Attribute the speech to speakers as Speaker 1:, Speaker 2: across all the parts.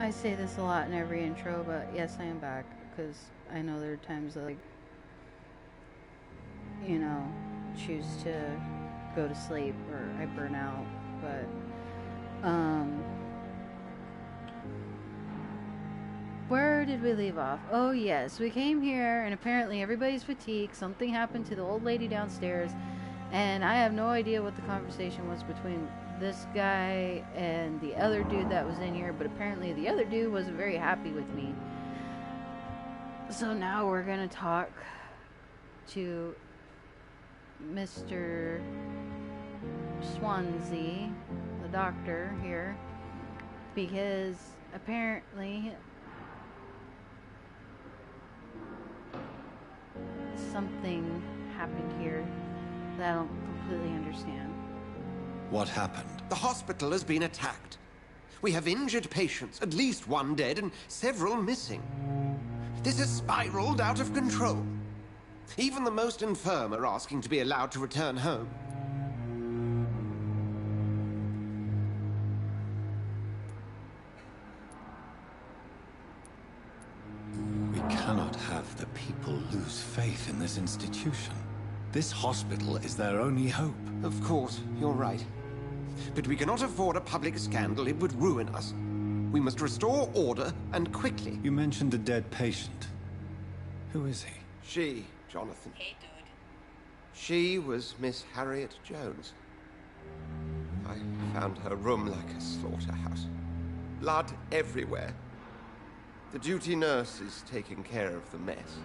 Speaker 1: I say this a lot in every intro, but yes, I am back, because I know there are times that, like, you know, choose to go to sleep or I burn out, but, where did we leave off? Oh yes, we came here and apparently everybody's fatigued. Something happened to the old lady downstairs, and I have no idea what the conversation was between this guy and the other dude that was in here, but apparently the other dude wasn't very happy with me. So now we're gonna talk to Mr. Swansea, the doctor here, because apparently something happened here that I don't completely understand.
Speaker 2: What happened?
Speaker 3: The hospital has been attacked. We have injured patients, at least one dead and several missing. This has spiraled out of control. Even the most infirm are asking to be allowed to return home.
Speaker 2: We cannot have the people lose faith in this institution. This hospital is their only hope.
Speaker 3: Of course, you're right. But we cannot afford a public scandal. It would ruin us. We must restore order, and quickly.
Speaker 2: You mentioned a dead patient. Who is he?
Speaker 3: She, Jonathan.
Speaker 4: Hey, dude.
Speaker 3: She was Miss Harriet Jones. I found her room like a slaughterhouse. Blood everywhere. The duty nurse is taking care of the mess.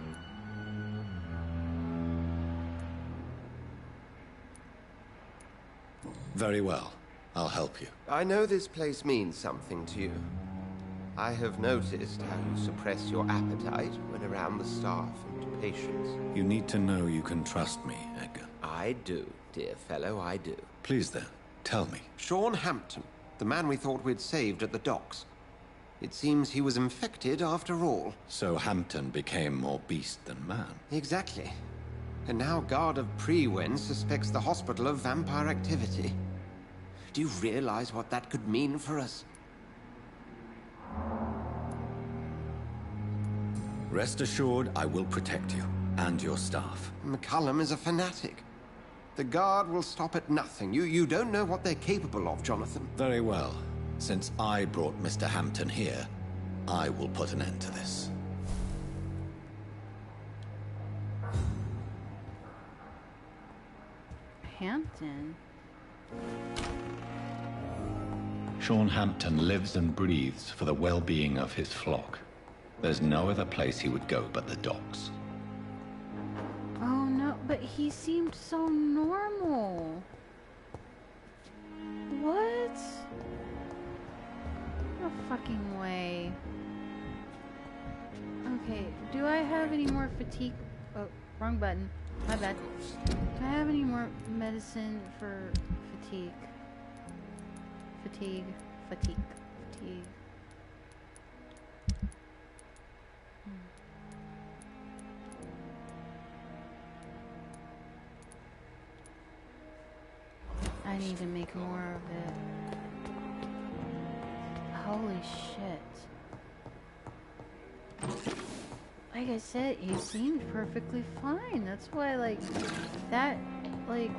Speaker 2: Very well. I'll help you.
Speaker 3: I know this place means something to you. I have noticed how you suppress your appetite when around the staff and patients.
Speaker 2: You need to know you can trust me, Edgar.
Speaker 3: I do, dear fellow, I do.
Speaker 2: Please then, tell me.
Speaker 3: Sean Hampton, the man we thought we'd saved at the docks. It seems he was infected after all.
Speaker 2: So Hampton became more beast than man.
Speaker 3: Exactly. And now Guard of Prewen suspects the hospital of vampire activity. Do you realize what that could mean for us?
Speaker 2: Rest assured, I will protect you and your staff.
Speaker 3: McCullum is a fanatic. The Guard will stop at nothing. You don't know what they're capable of, Jonathan.
Speaker 2: Very well. Since I brought Mr. Hampton here, I will put an end to this.
Speaker 1: Hampton?
Speaker 5: Sean Hampton lives and breathes for the well-being of his flock. There's no other place he would go but the docks.
Speaker 1: Oh no, but he seemed so normal. What? No fucking way. Okay, do I have any more fatigue? Oh, wrong button. My bad. Do I have any more medicine for fatigue? Fatigue. I need to make more of it. Holy shit. Like I said, he seemed perfectly fine. That's why, like, that, like,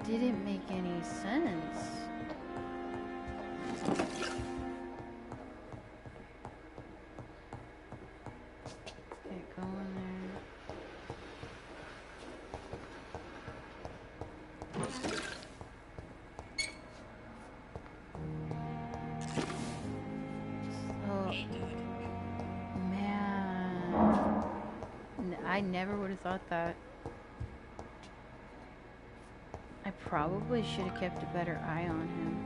Speaker 1: didn't make any sense. Okay, go in there. So, man, I never would have thought that. I probably should have kept a better eye on him.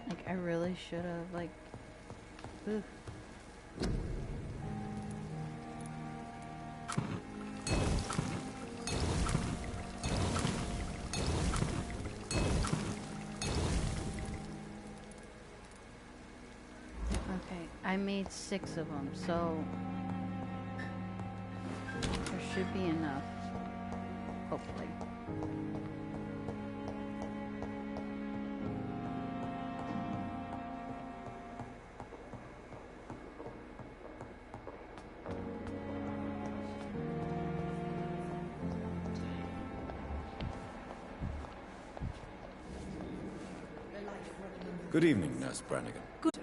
Speaker 1: Like, I really should have, like, oof. Okay, I made 6 of them, so there should be enough, hopefully.
Speaker 2: Good evening, Nurse Brannigan.
Speaker 4: Good.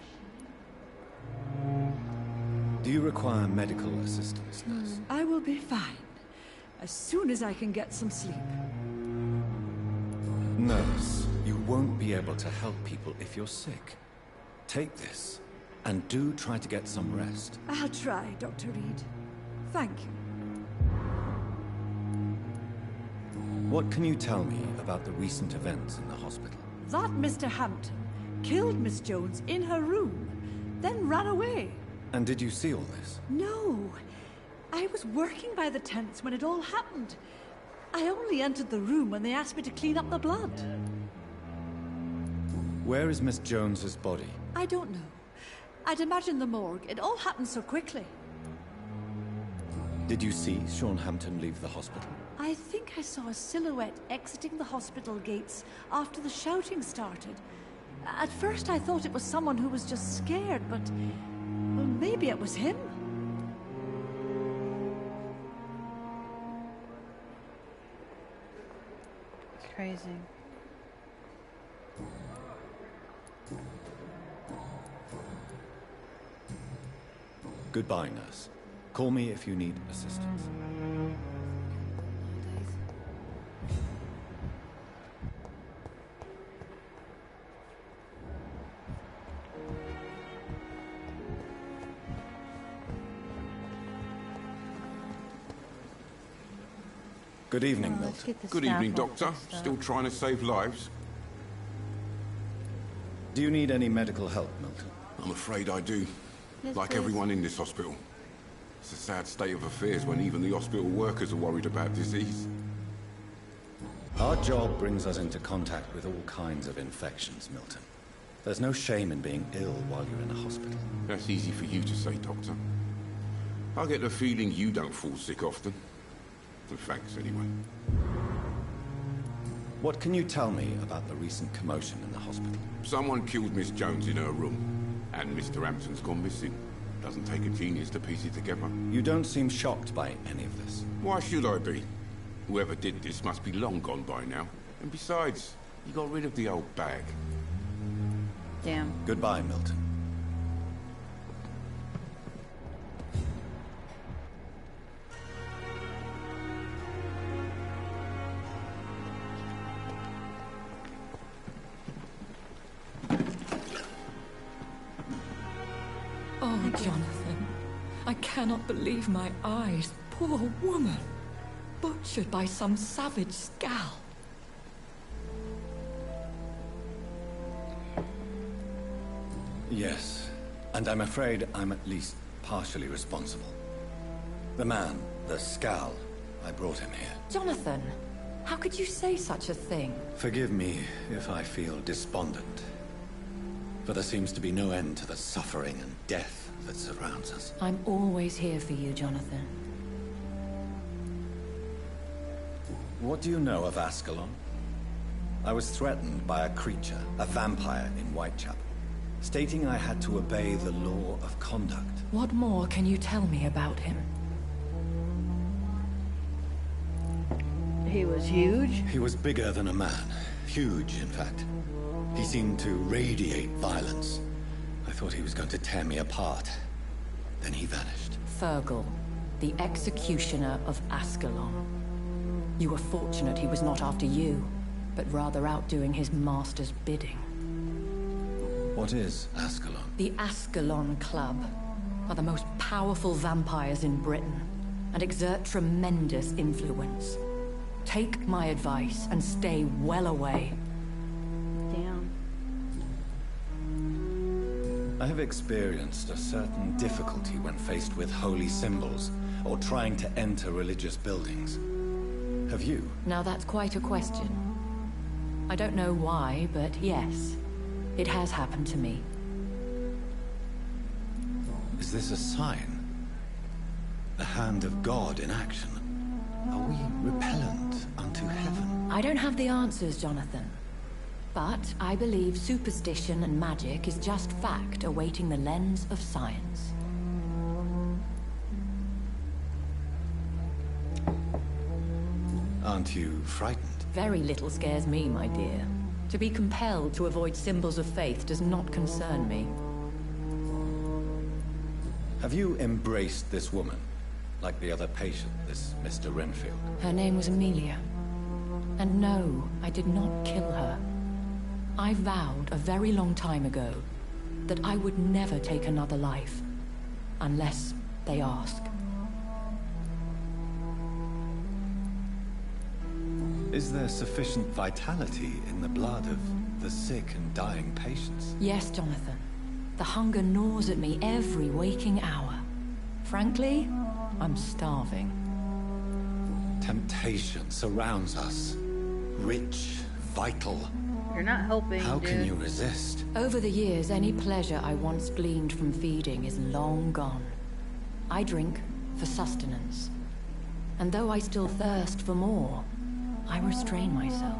Speaker 2: Do you require medical assistance, Nurse?
Speaker 4: I will be fine. As soon as I can get some sleep.
Speaker 2: Nurse, you won't be able to help people if you're sick. Take this, and do try to get some rest.
Speaker 4: I'll try, Dr. Reed. Thank you.
Speaker 2: What can you tell me about the recent events in the hospital?
Speaker 4: That Mr. Hampton killed Miss Jones in her room, then ran away.
Speaker 2: And did you see all this?
Speaker 4: No. I was working by the tents when it all happened. I only entered the room when they asked me to clean up the blood.
Speaker 2: Where is Miss Jones's body?
Speaker 4: I don't know. I'd imagine the morgue. It all happened so quickly.
Speaker 2: Did you see Sean Hampton leave the hospital?
Speaker 4: I think I saw a silhouette exiting the hospital gates after the shouting started. At first I thought it was someone who was just scared, but... well, maybe it was him.
Speaker 1: It's crazy.
Speaker 2: Goodbye, Nurse. Call me if you need assistance. Good evening,
Speaker 1: Let's
Speaker 2: Milton.
Speaker 1: get the
Speaker 6: Good
Speaker 1: staff
Speaker 6: evening,
Speaker 1: all
Speaker 6: Doctor.
Speaker 1: fixed up.
Speaker 6: Still trying to save lives?
Speaker 2: Do you need any medical help, Milton?
Speaker 6: I'm afraid I do.
Speaker 1: Yes,
Speaker 6: Like
Speaker 1: please.
Speaker 6: everyone in this hospital. It's a sad state of affairs when even the hospital workers are worried about disease.
Speaker 2: Our job brings us into contact with all kinds of infections, Milton. There's no shame in being ill while you're in a hospital.
Speaker 6: That's easy for you to say, Doctor. I get the feeling you don't fall sick often. And thanks, anyway.
Speaker 2: What can you tell me about the recent commotion in the hospital?
Speaker 6: Someone killed Miss Jones in her room. And Mr. Hampton's gone missing. Doesn't take a genius to piece it together.
Speaker 2: You don't seem shocked by any of this.
Speaker 6: Why should I be? Whoever did this must be long gone by now. And besides, he got rid of the old bag.
Speaker 1: Damn.
Speaker 2: Goodbye, Milton.
Speaker 7: Oh, Jonathan, I cannot believe my eyes. Poor woman. Butchered by some savage scowl.
Speaker 2: Yes, and I'm afraid I'm at least partially responsible. The man, the Scowl, I brought him here.
Speaker 7: Jonathan, how could you say such a thing?
Speaker 2: Forgive me if I feel despondent, for there seems to be no end to the suffering and death that surrounds us.
Speaker 7: I'm always here for you, Jonathan.
Speaker 2: What do you know of Ascalon? I was threatened by a creature, a vampire in Whitechapel, stating I had to obey the law of conduct.
Speaker 7: What more can you tell me about him?
Speaker 1: He was huge.
Speaker 2: He was bigger than a man. Huge, in fact. He seemed to radiate violence. I thought he was going to tear me apart. Then he vanished.
Speaker 7: Fergal, the executioner of Ascalon. You were fortunate he was not after you, but rather out doing his master's bidding.
Speaker 2: What is Ascalon?
Speaker 7: The Ascalon Club are the most powerful vampires in Britain and exert tremendous influence. Take my advice and stay well away.
Speaker 1: Damn.
Speaker 2: I have experienced a certain difficulty when faced with holy symbols or trying to enter religious buildings. Have you?
Speaker 7: Now that's quite a question. I don't know why, but yes, it has happened to me.
Speaker 2: Is this a sign? The hand of God in action? Are we repellent unto heaven?
Speaker 7: I don't have the answers, Jonathan. But I believe superstition and magic is just fact awaiting the lens of science.
Speaker 2: Aren't you frightened?
Speaker 7: Very little scares me, my dear. To be compelled to avoid symbols of faith does not concern me.
Speaker 2: Have you embraced this woman? Like the other patient, this Mr. Renfield?
Speaker 7: Her name was Amelia. And no, I did not kill her. I vowed a very long time ago that I would never take another life. Unless they ask.
Speaker 2: Is there sufficient vitality in the blood of the sick and dying patients?
Speaker 7: Yes, Jonathan. The hunger gnaws at me every waking hour. Frankly, I'm starving.
Speaker 2: Temptation surrounds us. Rich, vital.
Speaker 1: You're not helping,
Speaker 2: How
Speaker 1: dude.
Speaker 2: can you resist?
Speaker 7: Over the years, any pleasure I once gleaned from feeding is long gone. I drink for sustenance. And though I still thirst for more, I restrain myself.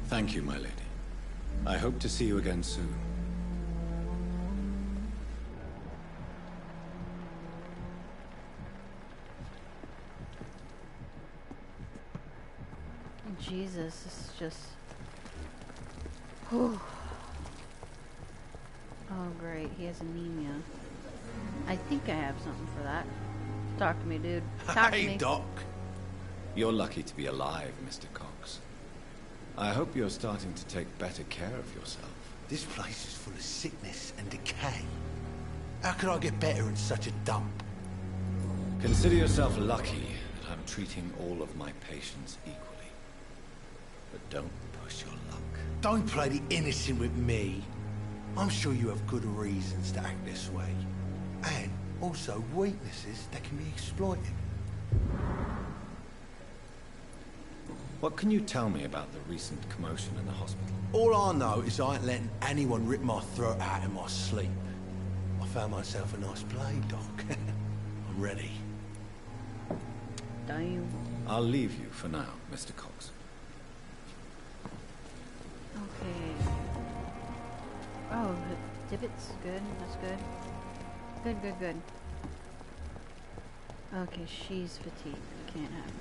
Speaker 2: Thank you, my lady. I hope to see you again soon.
Speaker 1: Jesus, this is just... Oh, great. He has anemia. I think I have something for that. Talk to me, dude. Talk to me.
Speaker 8: Hey, Doc.
Speaker 2: You're lucky to be alive, Mr. Cox. I hope you're starting to take better care of yourself.
Speaker 8: This place is full of sickness and decay. How could I get better in such a dump?
Speaker 2: Consider yourself lucky that I'm treating all of my patients equally. But don't push your luck.
Speaker 8: Don't play the innocent with me. I'm sure you have good reasons to act this way. And also weaknesses that can be exploited.
Speaker 2: What can you tell me about the recent commotion in the hospital?
Speaker 8: All I know is I ain't letting anyone rip my throat out in my sleep. I found myself a nice blade, Doc. I'm ready.
Speaker 1: Damn.
Speaker 2: I'll leave you for now, Mr. Cox.
Speaker 1: Okay. Oh, the divots. Good. That's good. Good, good, good. Okay, she's fatigued. We can't have that.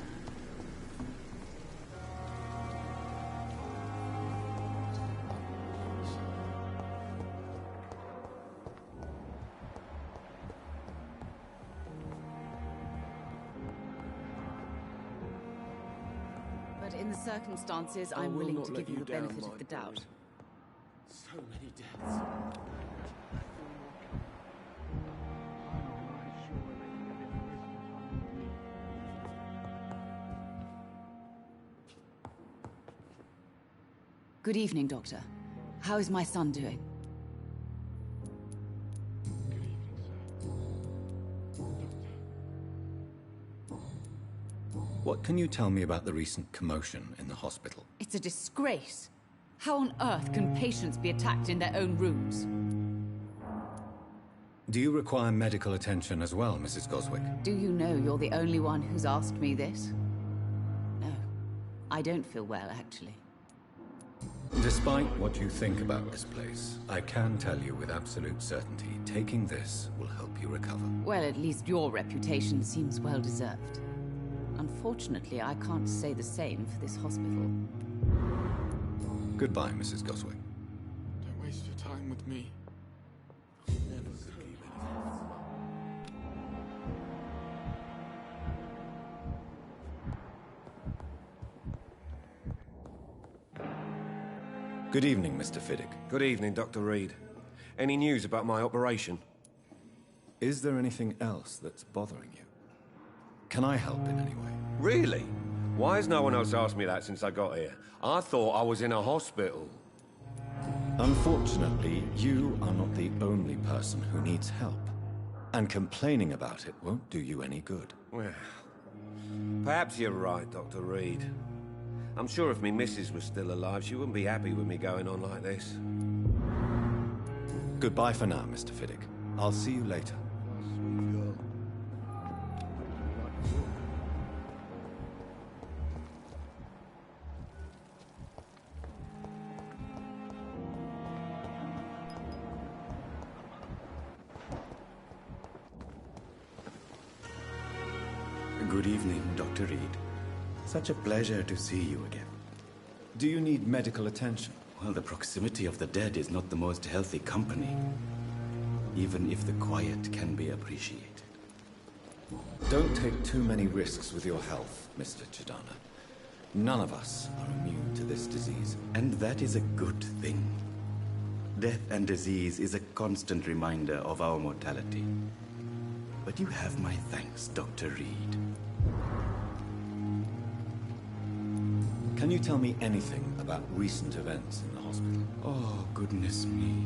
Speaker 9: But in the circumstances, I'm willing to give you the benefit of the doubt.
Speaker 6: So many deaths.
Speaker 9: Good evening, Doctor. How is my son doing?
Speaker 2: What can you tell me about the recent commotion in the hospital?
Speaker 9: It's a disgrace. How on earth can patients be attacked in their own rooms?
Speaker 2: Do you require medical attention as well, Mrs. Goswick?
Speaker 9: Do you know you're the only one who's asked me this? No. I don't feel well, actually.
Speaker 2: Despite what you think about this place, I can tell you with absolute certainty, taking this will help you recover.
Speaker 9: Well, at least your reputation seems well deserved. Unfortunately, I can't say the same for this hospital.
Speaker 2: Goodbye, Mrs. Goswick.
Speaker 6: Don't waste your time with me.
Speaker 2: Good evening, Mr. Fiddick.
Speaker 10: Good evening, Dr. Reed. Any news about my operation?
Speaker 2: Is there anything else that's bothering you? Can I help in any way?
Speaker 10: Really? Why has no one else asked me that since I got here? I thought I was in a hospital.
Speaker 2: Unfortunately, you are not the only person who needs help. And complaining about it won't do you any good.
Speaker 10: Well, perhaps you're right, Dr. Reed. I'm sure if me missus was still alive, she wouldn't be happy with me going on like this.
Speaker 2: Goodbye for now, Mr. Fiddick. I'll see you later.
Speaker 11: Good evening, Dr. Reed. Such a pleasure to see you again.
Speaker 2: Do you need medical attention?
Speaker 11: Well, the proximity of the dead is not the most healthy company, even if the quiet can be appreciated.
Speaker 2: Don't take too many risks with your health, Mr. Chidana. None of us are immune to this disease.
Speaker 11: And that is a good thing. Death and disease is a constant reminder of our mortality. But you have my thanks, Dr. Reed.
Speaker 2: Can you tell me anything about recent events in the hospital?
Speaker 11: Oh, goodness me.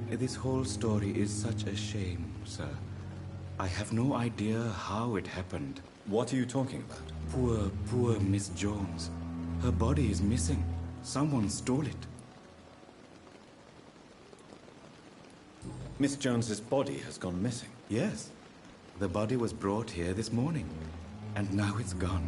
Speaker 11: This whole story is such a shame, sir. I have no idea how it happened.
Speaker 2: What are you talking about?
Speaker 11: Poor Miss Jones. Her body is missing. Someone stole it.
Speaker 2: Miss Jones's body has gone missing?
Speaker 11: Yes. The body was brought here this morning, and now it's gone.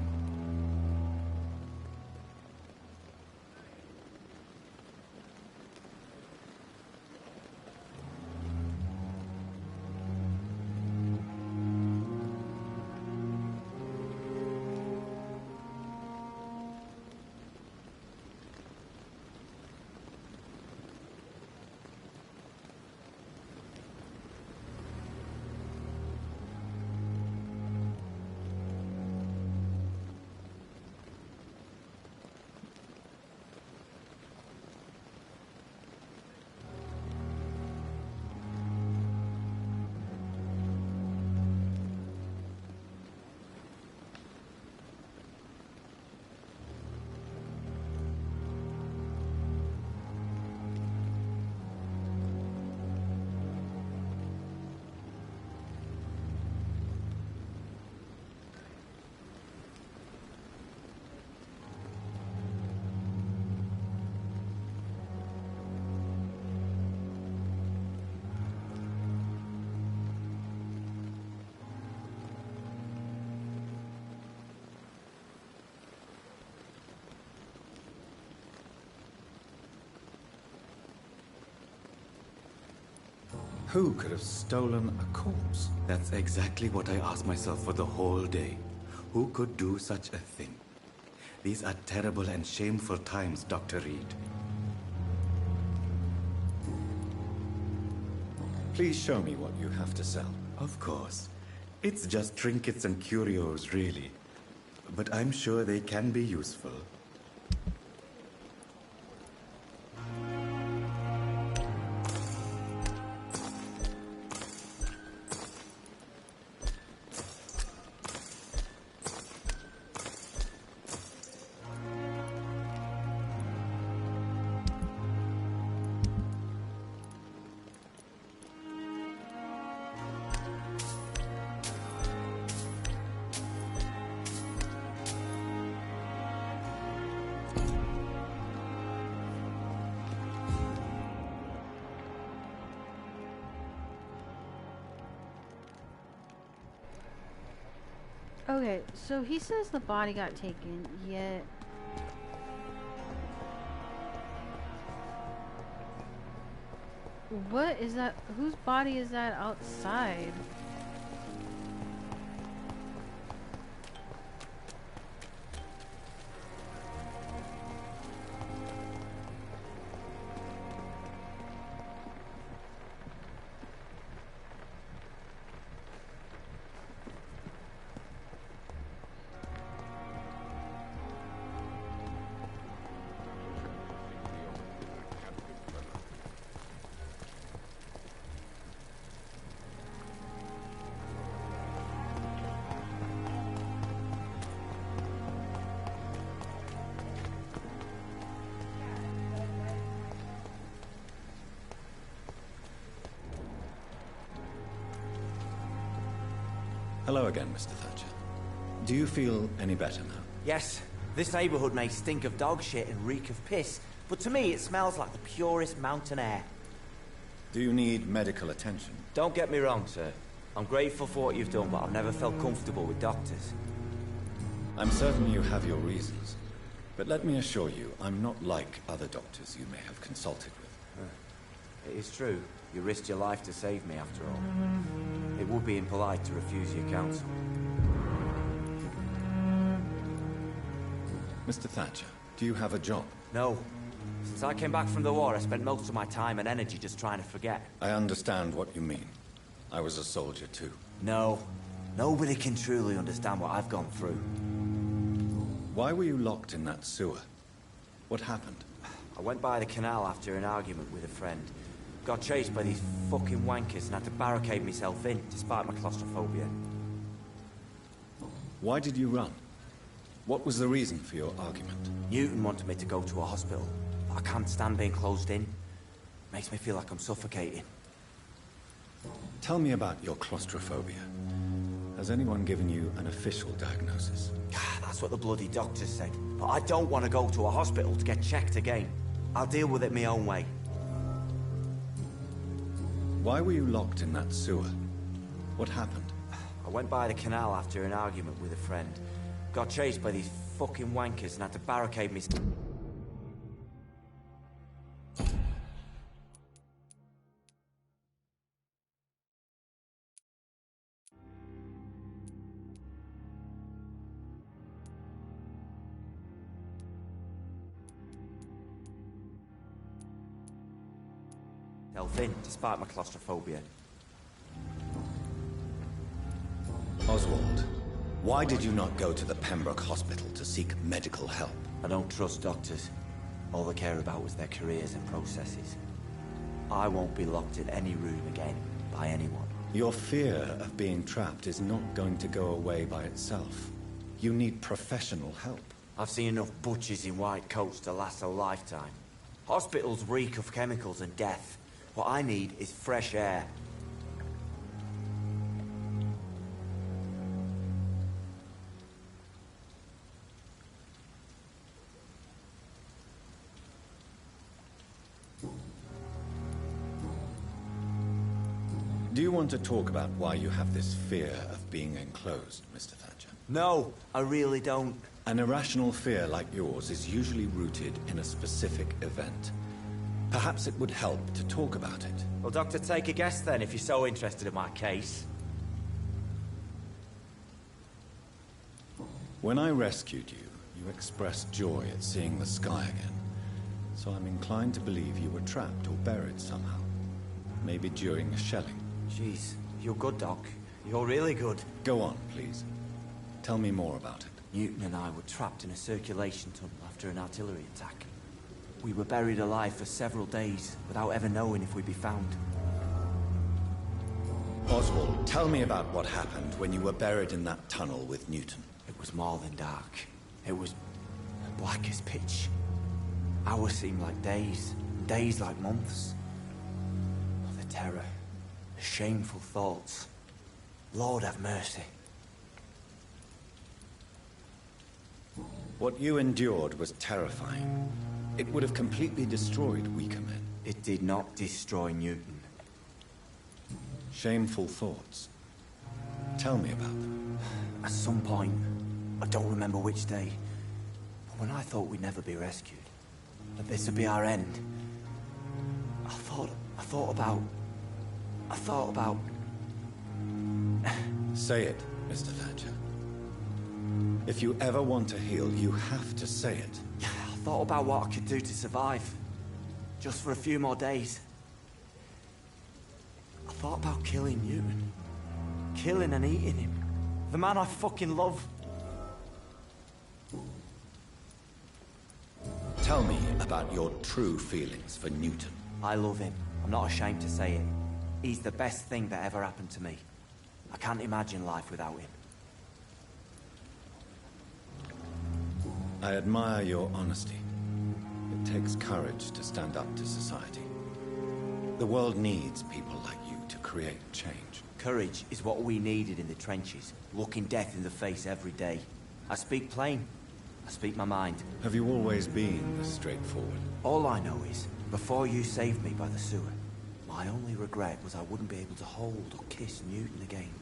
Speaker 2: Who could have stolen a corpse?
Speaker 11: That's exactly what I asked myself for the whole day. Who could do such a thing? These are terrible and shameful times, Dr. Reed.
Speaker 2: Please show me what you have to sell.
Speaker 11: Of course. It's just trinkets and curios, really. But I'm sure they can be useful.
Speaker 1: Okay, so he says the body got taken, yet... What is that? Whose body is that outside?
Speaker 2: Hello again, Mr. Thatcher. Do you feel any better now?
Speaker 12: Yes. This neighborhood may stink of dog shit and reek of piss, but to me it smells like the purest mountain air.
Speaker 2: Do you need medical attention?
Speaker 12: Don't get me wrong, sir. I'm grateful for what you've done, but I've never felt comfortable with doctors.
Speaker 2: I'm certain you have your reasons. But let me assure you, I'm not like other doctors you may have consulted with.
Speaker 12: It is true. You risked your life to save me, after all. It would be impolite to refuse your counsel.
Speaker 2: Mr. Thatcher, do you have a job?
Speaker 12: No. Since I came back from the war, I spent most of my time and energy just trying to forget.
Speaker 2: I understand what you mean. I was a soldier too.
Speaker 12: No. Nobody can truly understand what I've gone through.
Speaker 2: Why were you locked in that sewer? What happened?
Speaker 12: I went by the canal after an argument with a friend. Got chased by these fucking wankers and had to barricade myself in, despite my claustrophobia.
Speaker 2: Why did you run? What was the reason for your argument?
Speaker 12: Newton wanted me to go to a hospital, but I can't stand being closed in. Makes me feel like I'm suffocating.
Speaker 2: Tell me about your claustrophobia. Has anyone given you an official diagnosis?
Speaker 12: That's what the bloody doctors said. But I don't want to go to a hospital to get checked again. I'll deal with it my own way.
Speaker 2: Why were you locked in that sewer? What happened?
Speaker 12: I went by the canal after an argument with a friend. Got chased by these fucking wankers and had to barricade myself. In, despite my claustrophobia.
Speaker 2: Oswald, why did you not go to the Pembroke hospital to seek medical help?
Speaker 12: I don't trust doctors. All they care about was their careers and processes. I won't be locked in any room again by anyone.
Speaker 2: Your fear of being trapped is not going to go away by itself. You need professional help.
Speaker 12: I've seen enough butchers in white coats to last a lifetime. Hospitals reek of chemicals and death. What I need is fresh air.
Speaker 2: Do you want to talk about why you have this fear of being enclosed, Mr. Thatcher?
Speaker 12: No, I really don't.
Speaker 2: An irrational fear like yours is usually rooted in a specific event. Perhaps it would help to talk about it.
Speaker 12: Well, Doctor, take a guess then, if you're so interested in my case.
Speaker 2: When I rescued you, you expressed joy at seeing the sky again. So I'm inclined to believe you were trapped or buried somehow. Maybe during a shelling.
Speaker 12: Jeez, you're good, Doc. You're really good.
Speaker 2: Go on, please. Tell me more about it.
Speaker 12: Newton and I were trapped in a circulation tunnel after an artillery attack. We were buried alive for several days, without ever knowing if we'd be found.
Speaker 2: Oswald, tell me about what happened when you were buried in that tunnel with Newton.
Speaker 12: It was more than dark. It was black as pitch. Hours seemed like days, and days like months. Oh, the terror, the shameful thoughts. Lord have mercy.
Speaker 2: What you endured was terrifying. It would have completely destroyed weaker men.
Speaker 12: It did not destroy Newton.
Speaker 2: Shameful thoughts. Tell me about them.
Speaker 12: At some point, I don't remember which day, but when I thought we'd never be rescued, that this would be our end, I thought about...
Speaker 2: Say it, Mr. Thatcher. If you ever want to heal, you have to say it.
Speaker 12: I thought about what I could do to survive. Just for a few more days. I thought about killing Newton. Killing and eating him. The man I fucking love.
Speaker 2: Tell me about your true feelings for Newton.
Speaker 12: I love him. I'm not ashamed to say it. He's the best thing that ever happened to me. I can't imagine life without him.
Speaker 2: I admire your honesty. It takes courage to stand up to society. The world needs people like you to create change.
Speaker 12: Courage is what we needed in the trenches, looking death in the face every day. I speak plain. I speak my mind.
Speaker 2: Have you always been this straightforward?
Speaker 12: All I know is, before you saved me by the sewer, my only regret was I wouldn't be able to hold or kiss Newton again.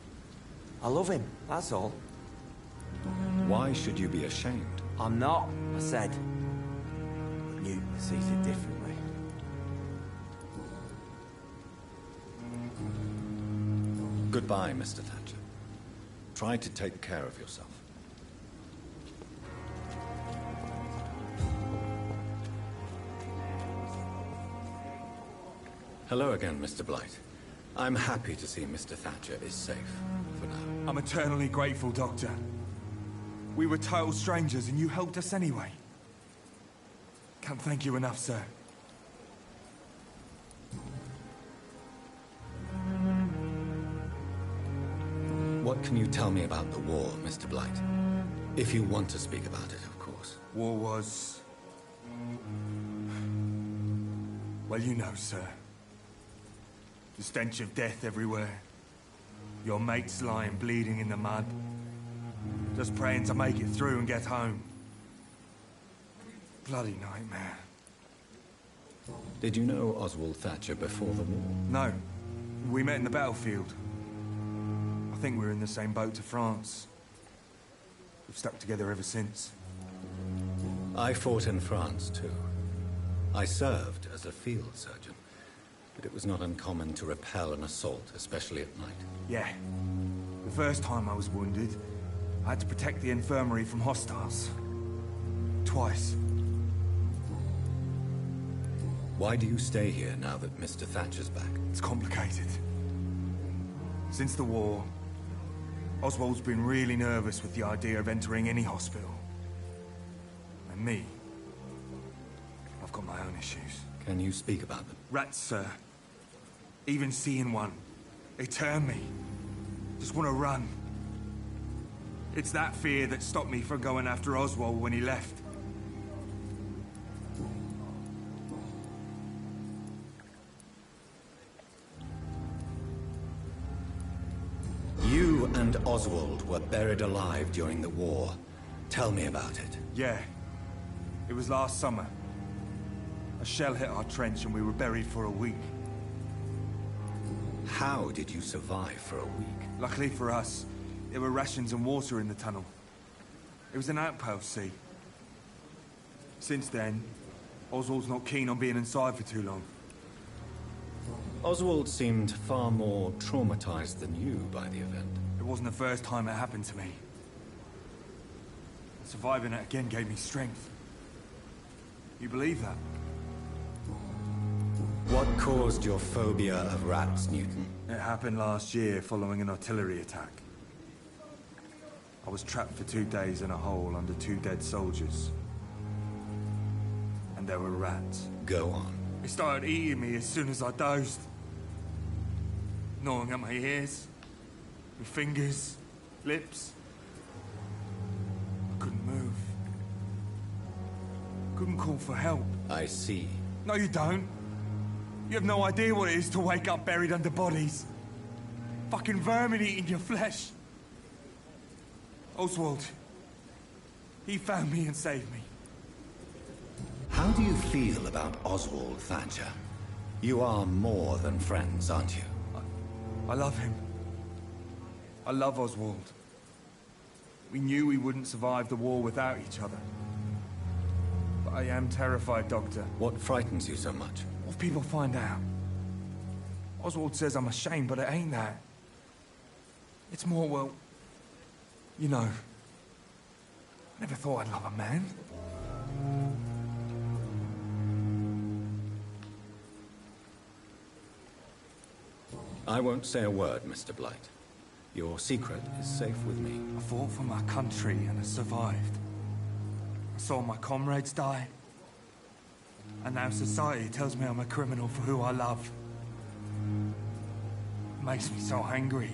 Speaker 12: I love him, that's all.
Speaker 2: Why should you be ashamed?
Speaker 12: I'm not, I said. But Newton sees it differently.
Speaker 2: Goodbye, Mr. Thatcher. Try to take care of yourself. Hello again, Mr. Blight. I'm happy to see Mr. Thatcher is safe, for now.
Speaker 13: I'm eternally grateful, Doctor. We were total strangers and you helped us anyway. Can't thank you enough, sir.
Speaker 2: What can you tell me about the war, Mr. Blight? If you want to speak about it, of course.
Speaker 13: War was... well, you know, sir. The stench of death everywhere. Your mates lying bleeding in the mud. Just praying to make it through and get home. Bloody nightmare.
Speaker 2: Did you know Oswald Thatcher before the war?
Speaker 13: No. We met in the battlefield. I think we're in the same boat to France. We've stuck together ever since.
Speaker 2: I fought in France, too. I served as a field surgeon, but it was not uncommon to repel an assault, especially at night.
Speaker 13: Yeah. The first time I was wounded, I had to protect the infirmary from hostiles. Twice.
Speaker 2: Why do you stay here now that Mr. Thatcher's back?
Speaker 13: It's complicated. Since the war, Oswald's been really nervous with the idea of entering any hospital. And me, I've got my own issues.
Speaker 2: Can you speak about them?
Speaker 13: Rats, sir. Even seeing one, they turn me. Just want to run. It's that fear that stopped me from going after Oswald when he left.
Speaker 2: You and Oswald were buried alive during the war. Tell me about it.
Speaker 13: Yeah. It was last summer. A shell hit our trench and we were buried for a week.
Speaker 2: How did you survive for a week?
Speaker 13: Luckily for us, there were rations and water in the tunnel. It was an outpost, see. Since then, Oswald's not keen on being inside for too long.
Speaker 2: Oswald seemed far more traumatized than you by the event.
Speaker 13: It wasn't the first time it happened to me. Surviving it again gave me strength. You believe that?
Speaker 2: What caused your phobia of rats, Newton?
Speaker 13: It happened last year following an artillery attack. I was trapped for 2 days in a hole under 2 dead soldiers. And there were rats.
Speaker 2: Go on.
Speaker 13: They started eating me as soon as I dozed. Gnawing at my ears, with fingers, lips. I couldn't move. Couldn't call for help.
Speaker 2: I see.
Speaker 13: No, you don't. You have no idea what it is to wake up buried under bodies. Fucking vermin eating your flesh. Oswald. He found me and saved me.
Speaker 2: How do you feel about Oswald Thatcher? You are more than friends, aren't you?
Speaker 13: I love him. I love Oswald. We knew we wouldn't survive the war without each other. But I am terrified, Doctor.
Speaker 2: What frightens you so much?
Speaker 13: What if people find out? Oswald says I'm ashamed, but it ain't that. It's more, well, you know, I never thought I'd love a man.
Speaker 2: I won't say a word, Mr. Blight. Your secret is safe with me.
Speaker 13: I fought for my country and I survived. I saw my comrades die. And now society tells me I'm a criminal for who I love. It makes me so angry.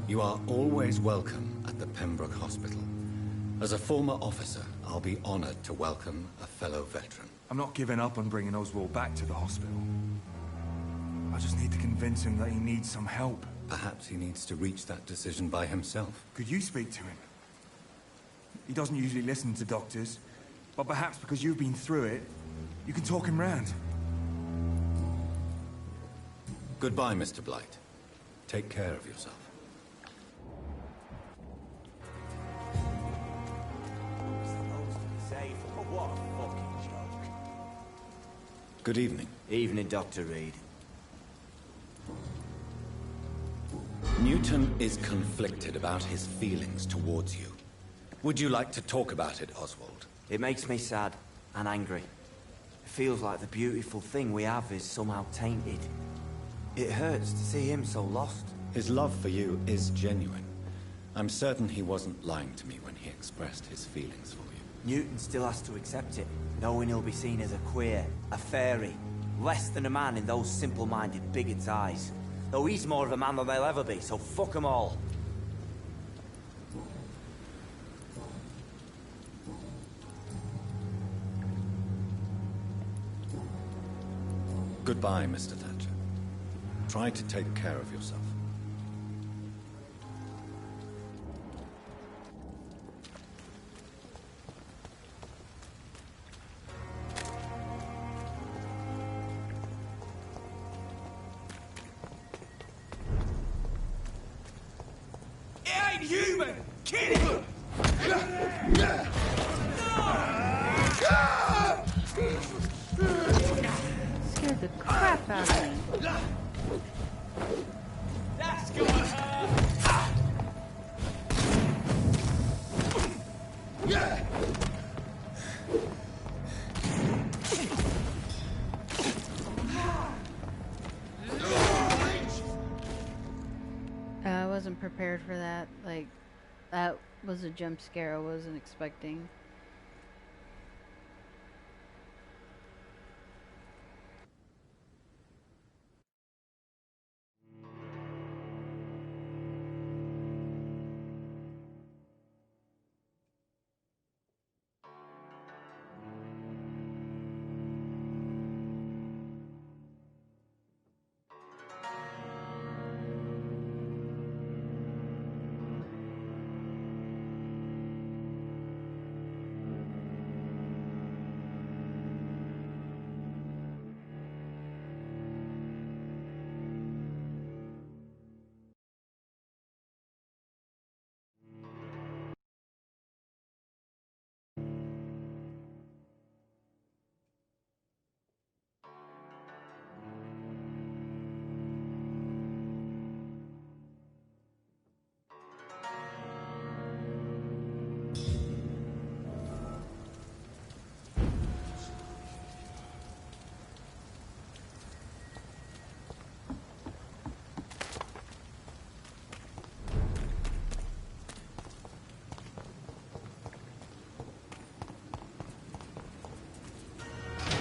Speaker 2: You are always welcome at the Pembroke Hospital. As a former officer, I'll be honored to welcome a fellow veteran.
Speaker 13: I'm not giving up on bringing Oswald back to the hospital. I just need to convince him that he needs some help.
Speaker 2: Perhaps he needs to reach that decision by himself.
Speaker 13: Could you speak to him? He doesn't usually listen to doctors, but perhaps because you've been through it, you can talk him round.
Speaker 2: Goodbye, Mr. Blight. Take care of yourself. Good evening.
Speaker 12: Evening, Dr. Reed.
Speaker 2: Newton is conflicted about his feelings towards you. Would you like to talk about it, Oswald?
Speaker 12: It makes me sad and angry. It feels like the beautiful thing we have is somehow tainted. It hurts to see him so lost.
Speaker 2: His love for you is genuine. I'm certain he wasn't lying to me when he expressed his feelings for you.
Speaker 12: Newton still has to accept it, knowing he'll be seen as a queer, a fairy, less than a man in those simple-minded bigots' eyes. Though he's more of a man than they'll ever be, so fuck them all.
Speaker 2: Goodbye, Mr. Thatcher. Try to take care of yourself.
Speaker 8: Human! Kill him!
Speaker 1: Scared the crap out of me.
Speaker 8: That's gonna hurt!
Speaker 1: I wasn't prepared for that. Like, that was a jump scare I wasn't expecting.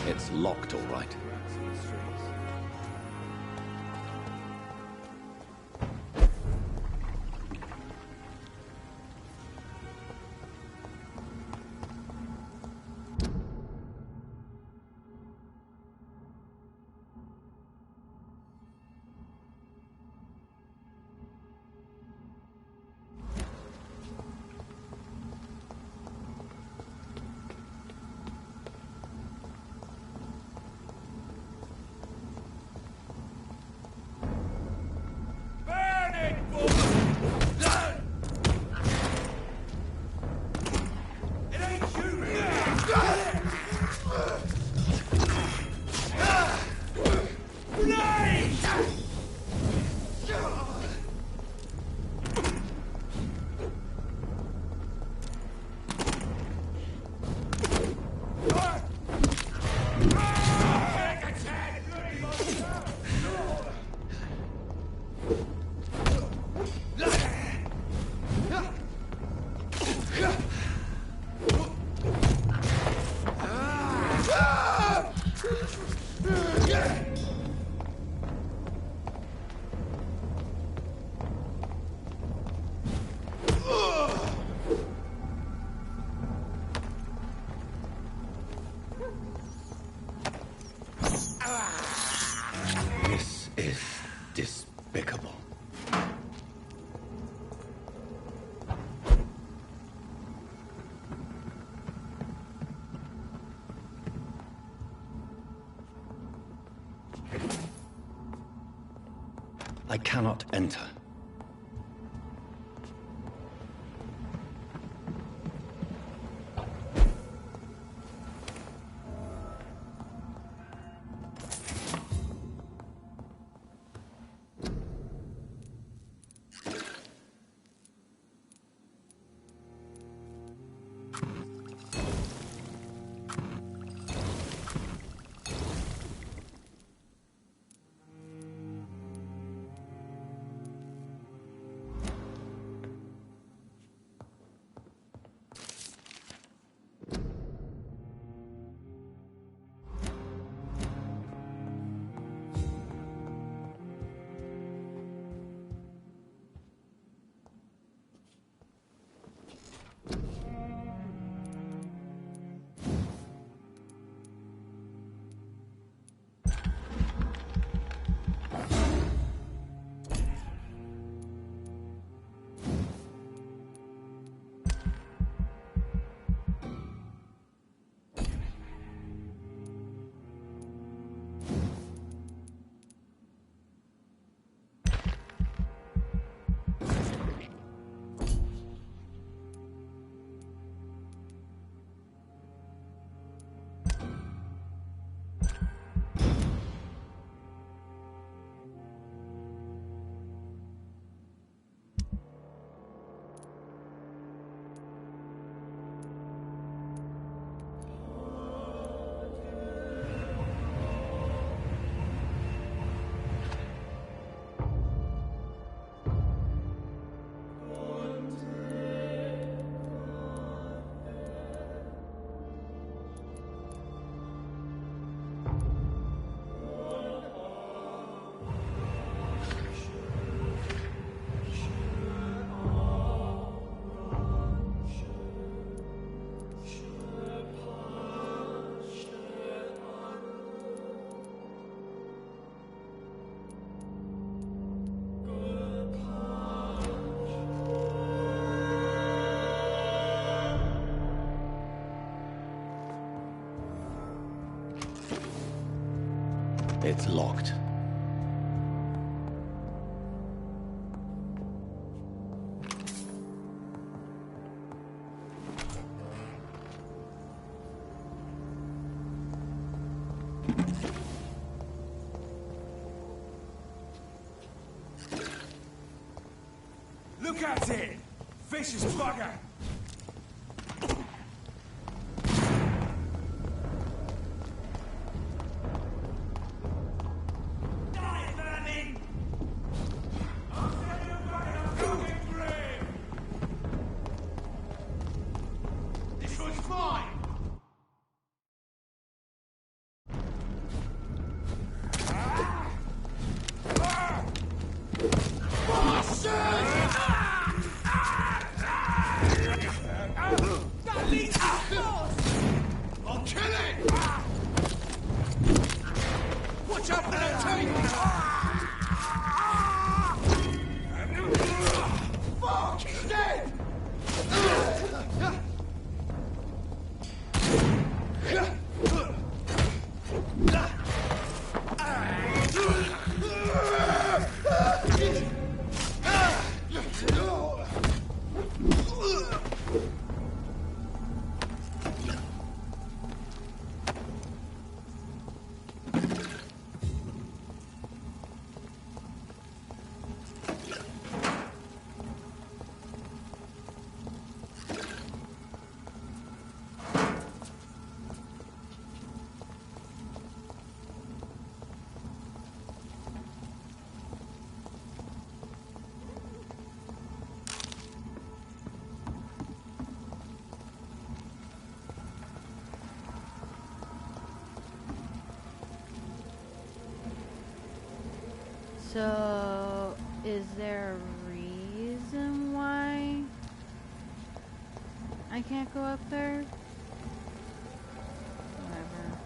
Speaker 2: It's locked, all right.
Speaker 5: This is despicable.
Speaker 2: I cannot enter.
Speaker 5: It's locked.
Speaker 13: Look at it! Vicious bugger!
Speaker 1: So, is there a reason why I can't go up there? Whatever.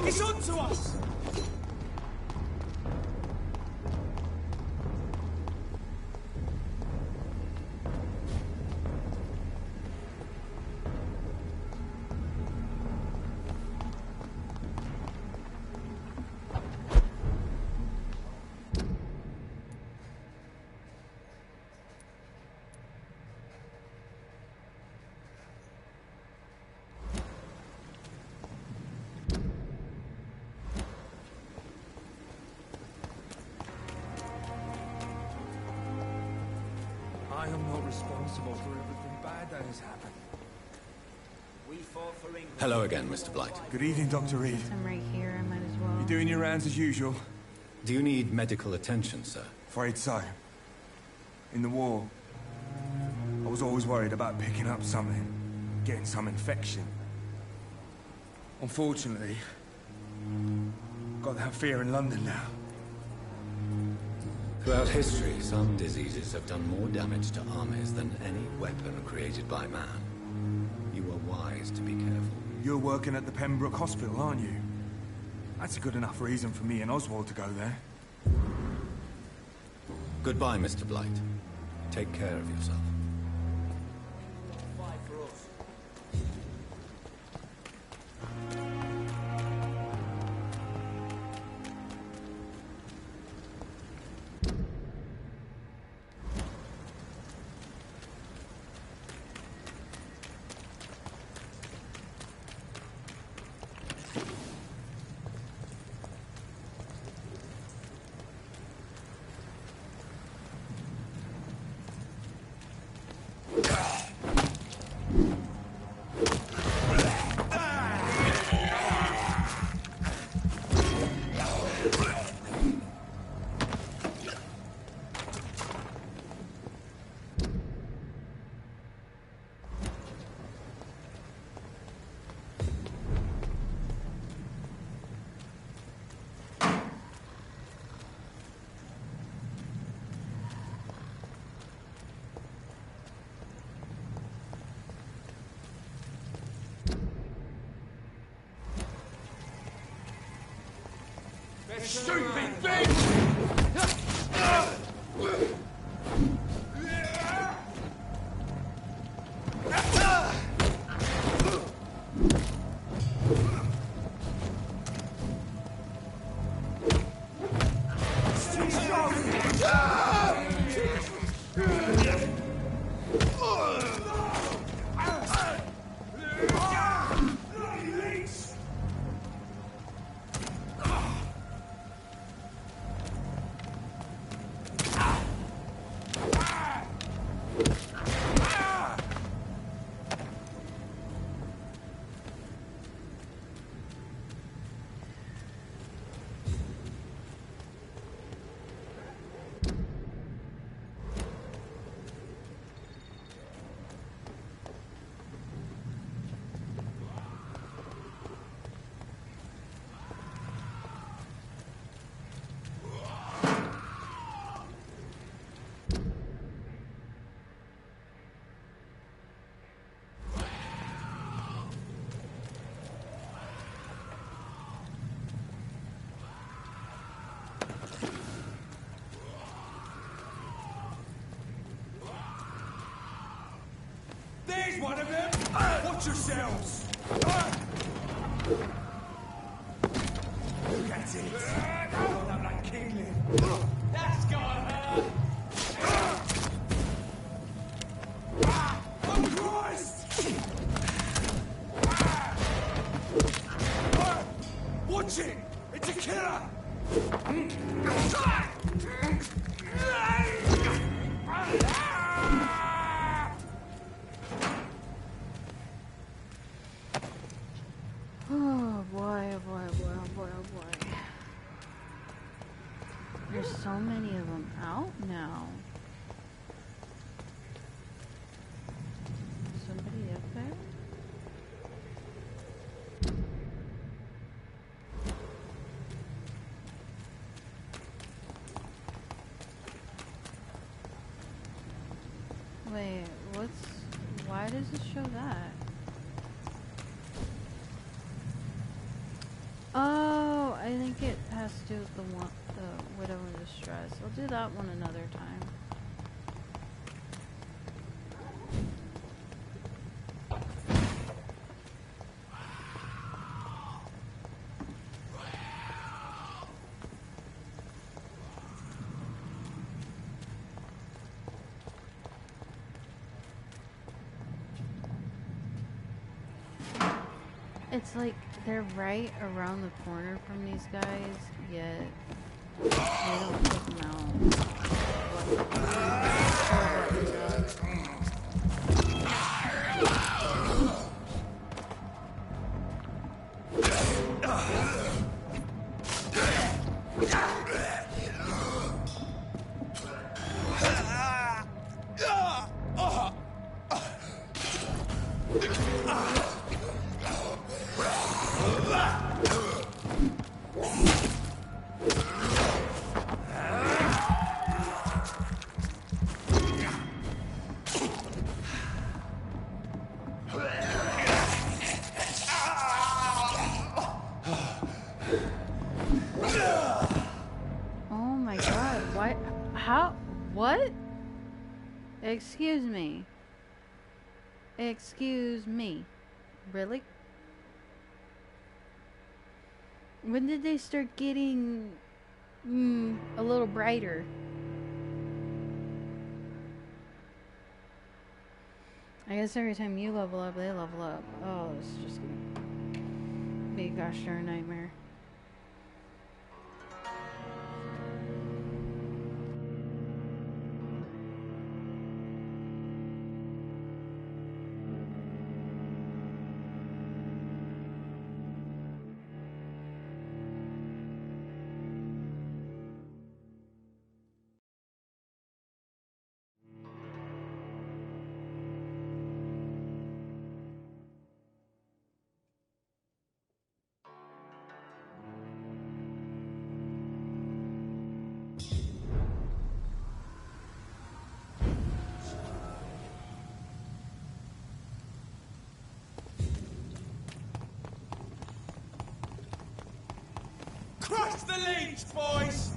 Speaker 13: It's on to us! I am not responsible for everything bad that has happened. We fought for England.
Speaker 2: Hello again, Mr. Blight.
Speaker 13: Good evening, Dr. Reed.
Speaker 1: I'm right here, I might as well.
Speaker 13: You doing your rounds as usual?
Speaker 2: Do you need medical attention, sir?
Speaker 13: Afraid so. In the war, I was always worried about picking up something, getting some infection. Unfortunately, got that fear in London now.
Speaker 2: Throughout history, some diseases have done more damage to armies than any weapon created by man. You are wise to be careful.
Speaker 13: You're working at the Pembroke hospital, aren't you? That's a good enough reason for me and Oswald to go there.
Speaker 2: Goodbye, Mr. Blight. Take care of yourself.
Speaker 13: stupid bitch! There's one of them! Watch yourselves! Look at it! Roll up like Kingling! That's got her! Oh, Christ! Watch it! It's a killer!
Speaker 1: Oh boy, oh boy, oh boy, oh boy, oh boy. There's so many of them out now. Somebody up there? Wait, why does it show that? Oh, I think it has to do with the Widow in Distress. I'll do that one another time. It's like they're right around the corner from these guys, yet they don't take them out. Excuse me. Excuse me. Really? When did they start getting a little brighter? I guess every time you level up, they level up. Oh, it's just gonna be a gosh darn nightmare.
Speaker 13: Crush the leech, boys!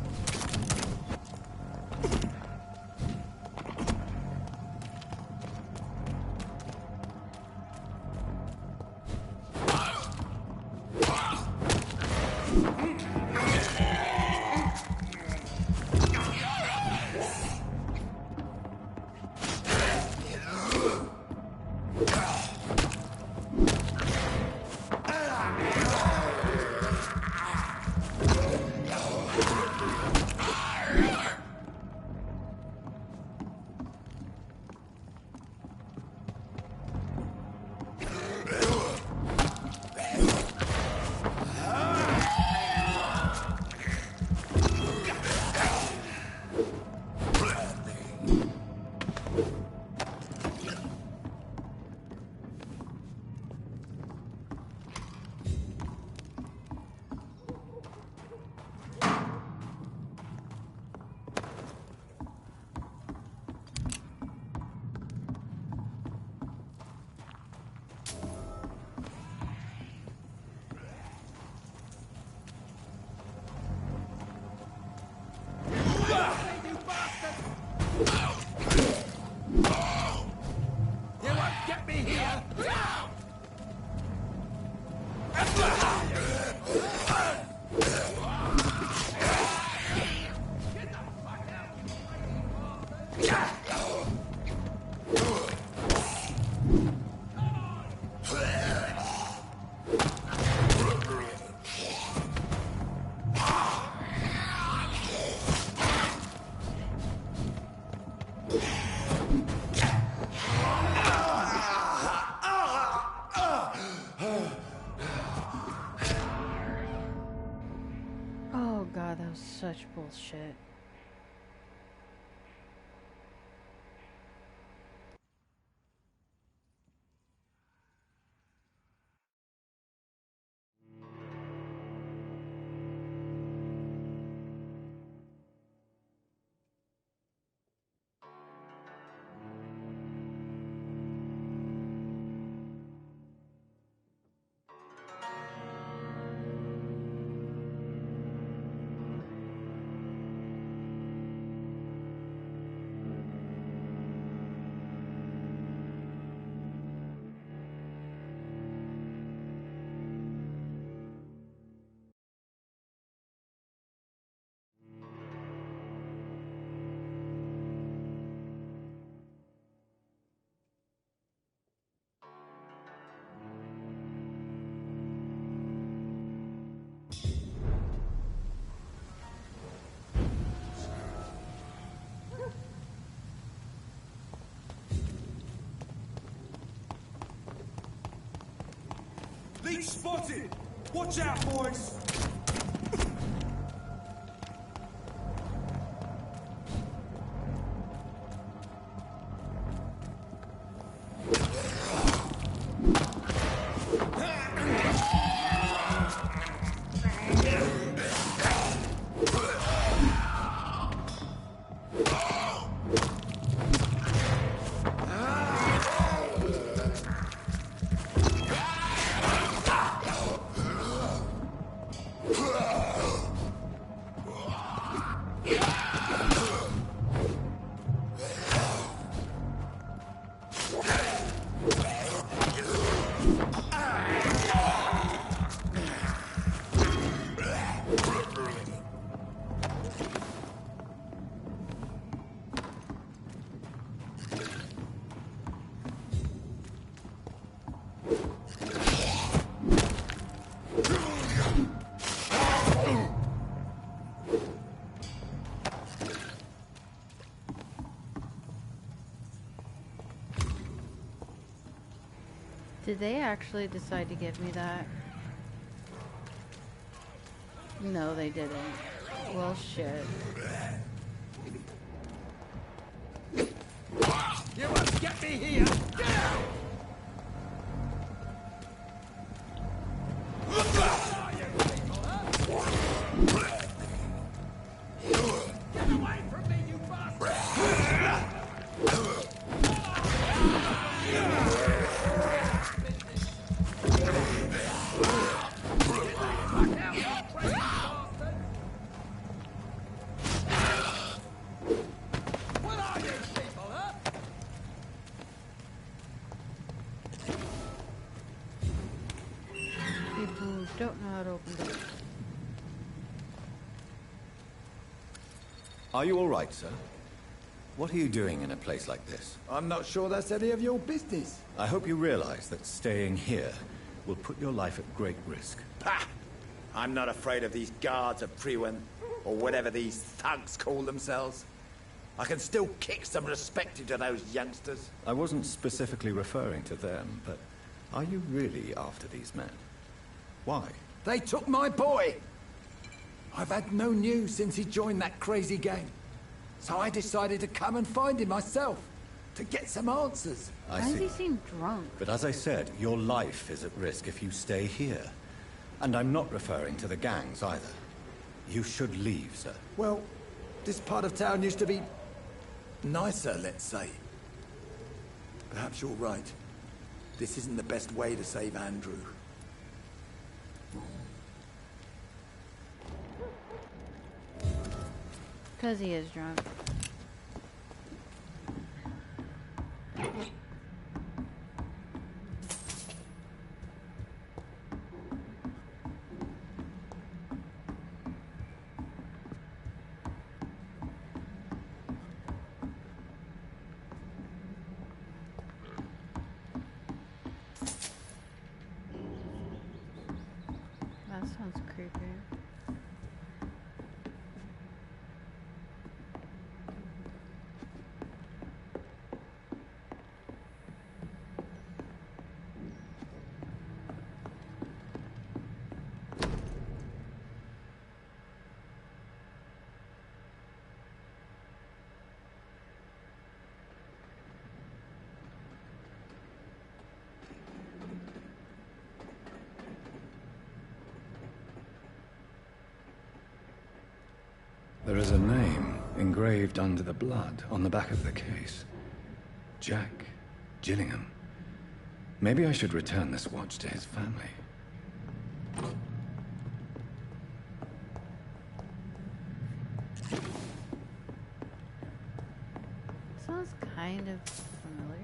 Speaker 1: Oh god, that was such bullshit.
Speaker 13: Leech spotted! Watch out, boys!
Speaker 1: Did they actually decide to give me that? No, they didn't. Well, shit.
Speaker 13: You must get me here! Get out! Get away from me, you bastard!
Speaker 1: don't know how to open doors.
Speaker 2: Are you all right, sir? What are you doing in a place like this?
Speaker 14: I'm not sure that's any of your business.
Speaker 2: I hope you realize that staying here will put your life at great risk.
Speaker 14: Pah! I'm not afraid of these guards of Priwen, or whatever these thugs call themselves. I can still kick some respect into those youngsters.
Speaker 2: I wasn't specifically referring to them, but are you really after these men? Why?
Speaker 14: They took my boy! I've had no news since he joined that crazy gang. So I decided to come and find him myself, to get some answers.
Speaker 1: Why does he seem drunk?
Speaker 2: But as I said, your life is at risk if you stay here. And I'm not referring to the gangs either. You should leave, sir.
Speaker 14: Well, this part of town used to be nicer, let's say. Perhaps you're right. This isn't the best way to save Andrew.
Speaker 1: Because he is drunk. That sounds creepy.
Speaker 2: There is a name engraved under the blood on the back of the case. Jack Gillingham. Maybe I should return this watch to his family.
Speaker 1: Sounds kind of familiar.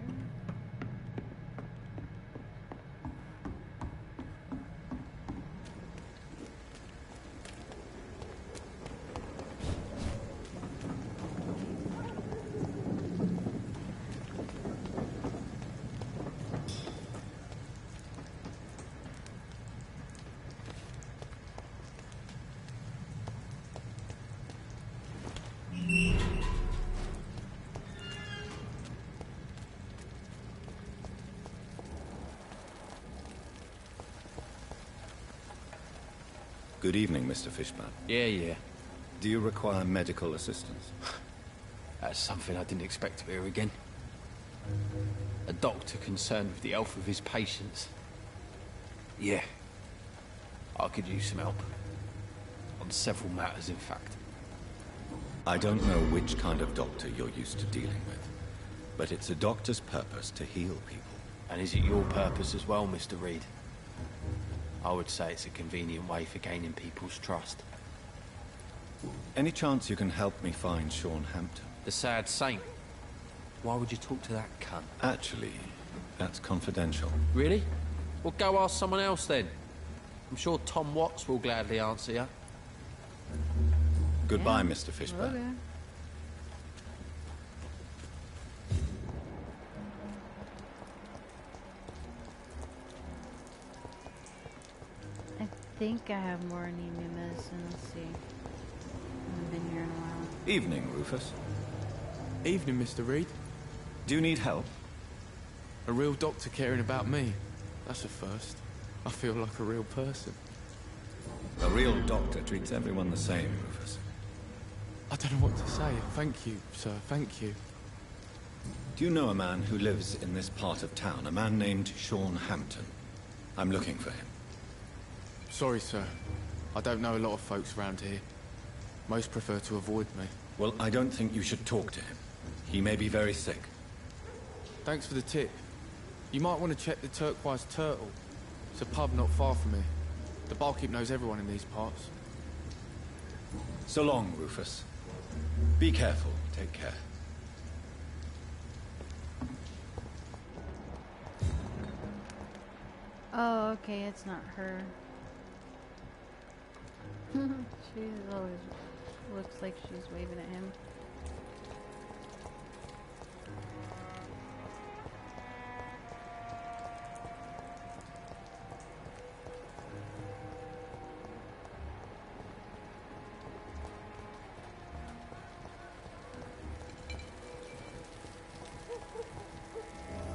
Speaker 2: Good evening, Mr. Fishburne.
Speaker 12: Yeah.
Speaker 2: Do you require medical assistance?
Speaker 12: That's something I didn't expect to hear again. A doctor concerned with the health of his patients. Yeah. I could use some help. On several matters, in fact.
Speaker 2: I don't know which kind of doctor you're used to dealing with, but it's a doctor's purpose to heal people.
Speaker 12: And is it your purpose as well, Mr. Reed? I would say it's a convenient way for gaining people's trust.
Speaker 2: Any chance you can help me find Sean Hampton?
Speaker 12: The sad saint. Why would you talk to that cunt?
Speaker 2: Actually, that's confidential.
Speaker 12: Really? Well, go ask someone else then. I'm sure Tom Watts will gladly answer you.
Speaker 2: Goodbye, Mr. Fishburne.
Speaker 1: Okay. I think I have more anemia medicine. Let's see. I haven't been here in a while.
Speaker 2: Evening, Rufus.
Speaker 15: Evening, Mr. Reed.
Speaker 2: Do you need help?
Speaker 15: A real doctor caring about me. That's a first. I feel like a real person.
Speaker 2: A real doctor treats everyone the same, Rufus.
Speaker 15: I don't know what to say. Thank you, sir. Thank you.
Speaker 2: Do you know a man who lives in this part of town? A man named Sean Hampton. I'm looking for him.
Speaker 15: Sorry, sir. I don't know a lot of folks around here. Most prefer to avoid me.
Speaker 2: Well, I don't think you should talk to him. He may be very sick.
Speaker 15: Thanks for the tip. You might want to check the Turquoise Turtle. It's a pub not far from here. The barkeep knows everyone in these parts.
Speaker 2: So long, Rufus. Be careful. Take care.
Speaker 1: Oh, okay, it's not her. She always looks like she's waving at him.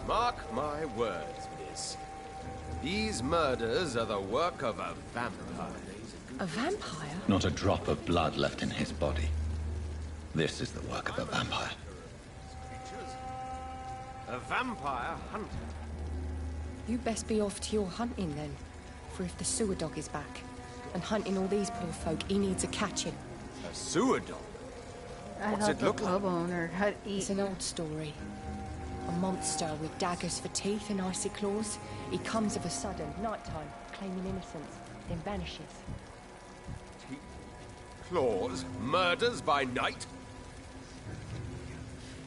Speaker 3: Mark my words, miss. These murders are the work of a vampire.
Speaker 7: A vampire?
Speaker 5: Not a drop of blood left in his body. This is the work of a vampire.
Speaker 3: A vampire hunter.
Speaker 16: You best be off to your hunting then. For if the sewer dog is back, and hunting all these poor folk, he needs a catching.
Speaker 3: A sewer dog? What's it look like?
Speaker 1: Pub owner got eaten.
Speaker 16: It's an old story. A monster with daggers for teeth and icy claws. He comes of a sudden, nighttime, claiming innocence, then vanishes.
Speaker 3: Teeth, claws, murders by night?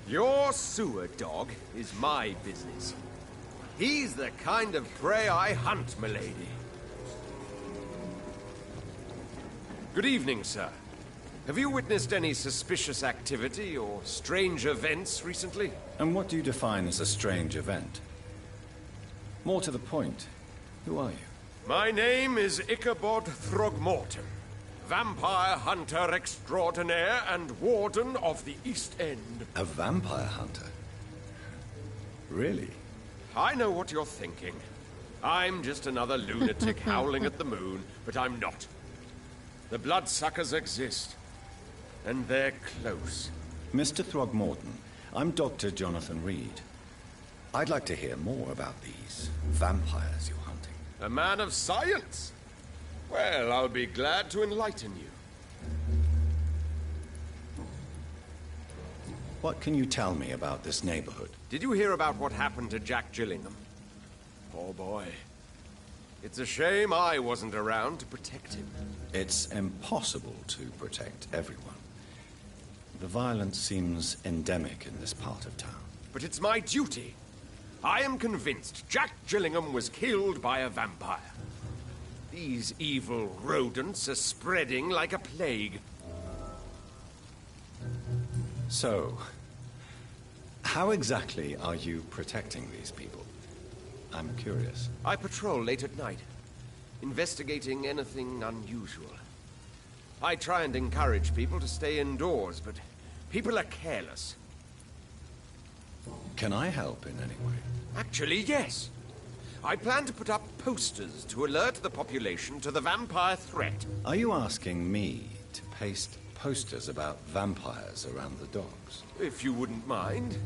Speaker 3: Your sewer dog is my business. He's the kind of prey I hunt, milady. Good evening, sir. Have you witnessed any suspicious activity or strange events recently?
Speaker 2: And what do you define as a strange event? More to the point, who are you?
Speaker 3: My name is Ichabod Throgmorton, vampire hunter extraordinaire and warden of the East End.
Speaker 2: A vampire hunter? Really?
Speaker 3: I know what you're thinking. I'm just another lunatic howling at the moon, but I'm not. The bloodsuckers exist, and they're close.
Speaker 2: Mr. Throgmorton, I'm Dr. Jonathan Reed. I'd like to hear more about these vampires you're hunting.
Speaker 3: A man of science? Well, I'll be glad to enlighten you.
Speaker 2: What can you tell me about this neighborhood?
Speaker 3: Did you hear about what happened to Jack Gillingham? Poor boy. It's a shame I wasn't around to protect him.
Speaker 2: It's impossible to protect everyone. The violence seems endemic in this part of town.
Speaker 3: But it's my duty. I am convinced Jack Gillingham was killed by a vampire. These evil rodents are spreading like a plague.
Speaker 2: So, how exactly are you protecting these people? I'm curious.
Speaker 3: I patrol late at night, investigating anything unusual. I try and encourage people to stay indoors, but people are careless.
Speaker 2: Can I help in any way?
Speaker 3: Actually, yes. I plan to put up posters to alert the population to the vampire threat.
Speaker 2: Are you asking me to paste posters about vampires around the docks?
Speaker 3: If you wouldn't mind.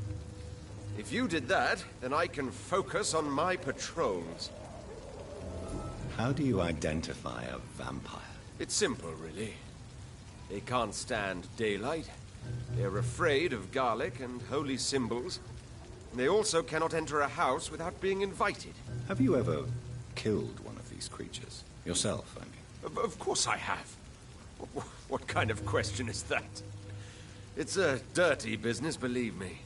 Speaker 3: If you did that, then I can focus on my patrols.
Speaker 2: How do you identify a vampire?
Speaker 3: It's simple, really. They can't stand daylight. They're afraid of garlic and holy symbols. They also cannot enter a house without being invited.
Speaker 2: Have you ever killed one of these creatures? Yourself, I mean.
Speaker 3: Of course I have. What kind of question is that? It's a dirty business, believe me.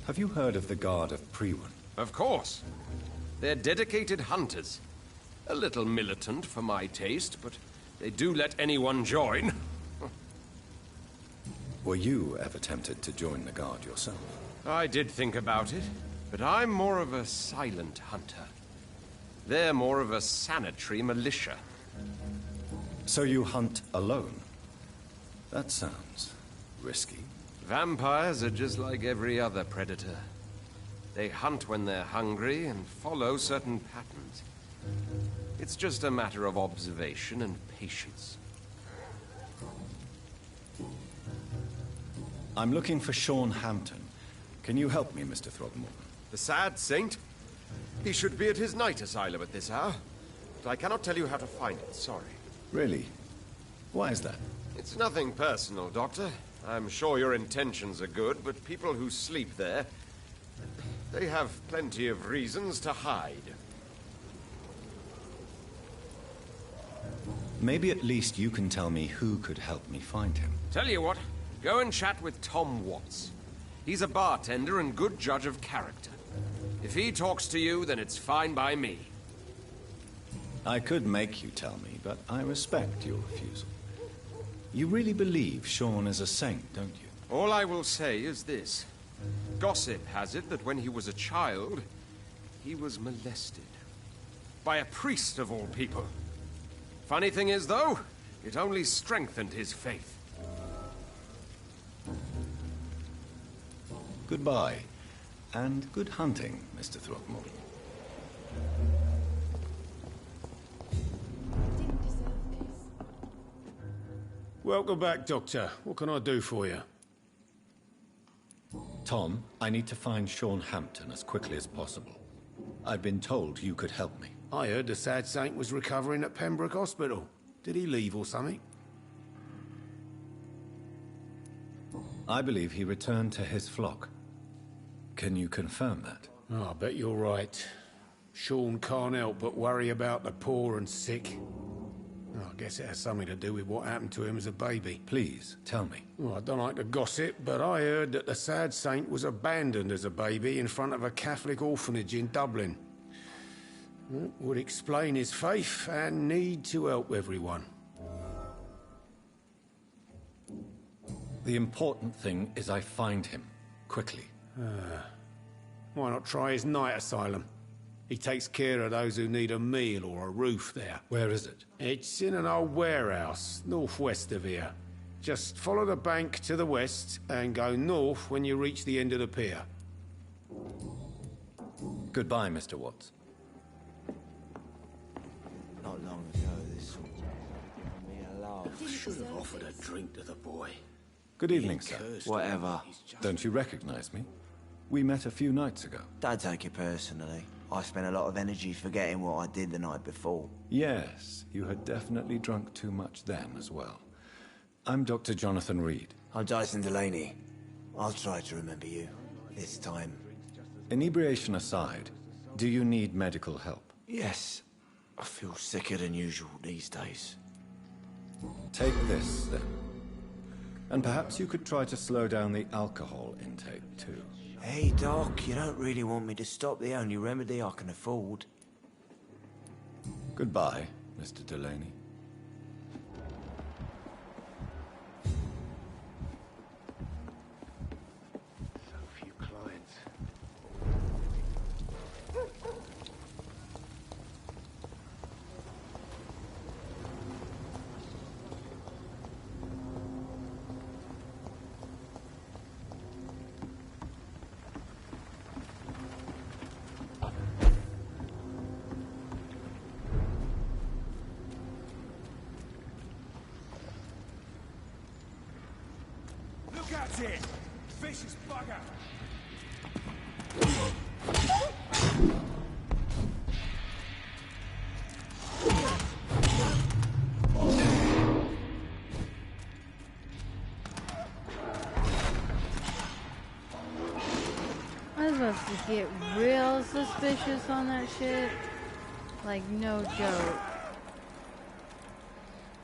Speaker 2: Have you heard of the Guard of Priwen?
Speaker 3: Of course. They're dedicated hunters. A little militant for my taste, but they do let anyone join.
Speaker 2: Were you ever tempted to join the Guard yourself?
Speaker 3: I did think about it, but I'm more of a silent hunter. They're more of a sanitary militia.
Speaker 2: So you hunt alone? That sounds risky.
Speaker 3: Vampires are just like every other predator. They hunt when they're hungry and follow certain patterns. It's just a matter of observation and patience.
Speaker 2: I'm looking for Sean Hampton. Can you help me, Mr. Throgmorton?
Speaker 3: The sad saint? He should be at his night asylum at this hour. But I cannot tell you how to find it, sorry.
Speaker 2: Really? Why is that?
Speaker 3: It's nothing personal, Doctor. I'm sure your intentions are good, but people who sleep there, they have plenty of reasons to hide.
Speaker 2: Maybe at least you can tell me who could help me find him.
Speaker 3: Tell you what, go and chat with Tom Watts. He's a bartender and good judge of character. If he talks to you, then it's fine by me.
Speaker 2: I could make you tell me, but I respect your refusal. You really believe Sean is a saint, don't you?
Speaker 17: All I will say is this. Gossip has it that when he was a child, he was molested. By a priest of all people. Funny thing is, though, it only strengthened his faith.
Speaker 2: Goodbye, and good hunting, Mr. Throckmorton.
Speaker 18: Welcome back, Doctor. What can I do for you?
Speaker 2: Tom, I need to find Sean Hampton as quickly as possible. I've been told you could help me.
Speaker 18: I heard the sad saint was recovering at Pembroke Hospital. Did he leave or something?
Speaker 2: I believe he returned to his flock. Can you confirm that?
Speaker 18: Oh, I bet you're right. Sean can't help but worry about the poor and sick. Oh, I guess it has something to do with what happened to him as a baby.
Speaker 2: Please, tell me.
Speaker 18: Well, I don't like to gossip, but I heard that the sad saint was abandoned as a baby in front of a Catholic orphanage in Dublin. That would explain his faith and need to help everyone.
Speaker 2: The important thing is I find him, quickly.
Speaker 18: Why not try his night asylum? He takes care of those who need a meal or a roof there.
Speaker 2: Where is it?
Speaker 18: It's in an old warehouse, northwest of here. Just follow the bank to the west and go north when you reach the end of the pier.
Speaker 2: Goodbye, Mr. Watts.
Speaker 12: Not long ago, this sort of gave me a laugh.
Speaker 18: Should have offered a drink to the boy.
Speaker 2: Good evening, sir.
Speaker 12: Whatever.
Speaker 2: Don't you recognize me? We met a few nights ago.
Speaker 12: Don't take it personally. I spent a lot of energy forgetting what I did the night before.
Speaker 2: Yes, you had definitely drunk too much then as well. I'm Dr. Jonathan Reed.
Speaker 12: I'm Dyson Delaney. I'll try to remember you. This time.
Speaker 2: Inebriation aside, do you need medical help?
Speaker 12: Yes. I feel sicker than usual these days.
Speaker 2: Take this, then. And perhaps you could try to slow down the alcohol intake, too.
Speaker 12: Hey, Doc, you don't really want me to stop the only remedy I can afford.
Speaker 2: Goodbye, Mr. Delaney.
Speaker 18: So few clients.
Speaker 13: Look at it! Vicious bugger!
Speaker 1: I was about to get real suspicious on that shit. Like, no joke.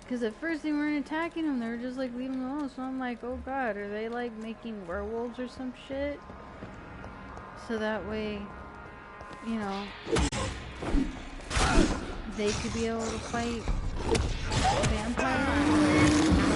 Speaker 1: Because at first they weren't attacking him, they were just like leaving him alone. So I'm like, oh god, are they like making werewolves or some shit? So that way, you know, they could be able to fight vampires.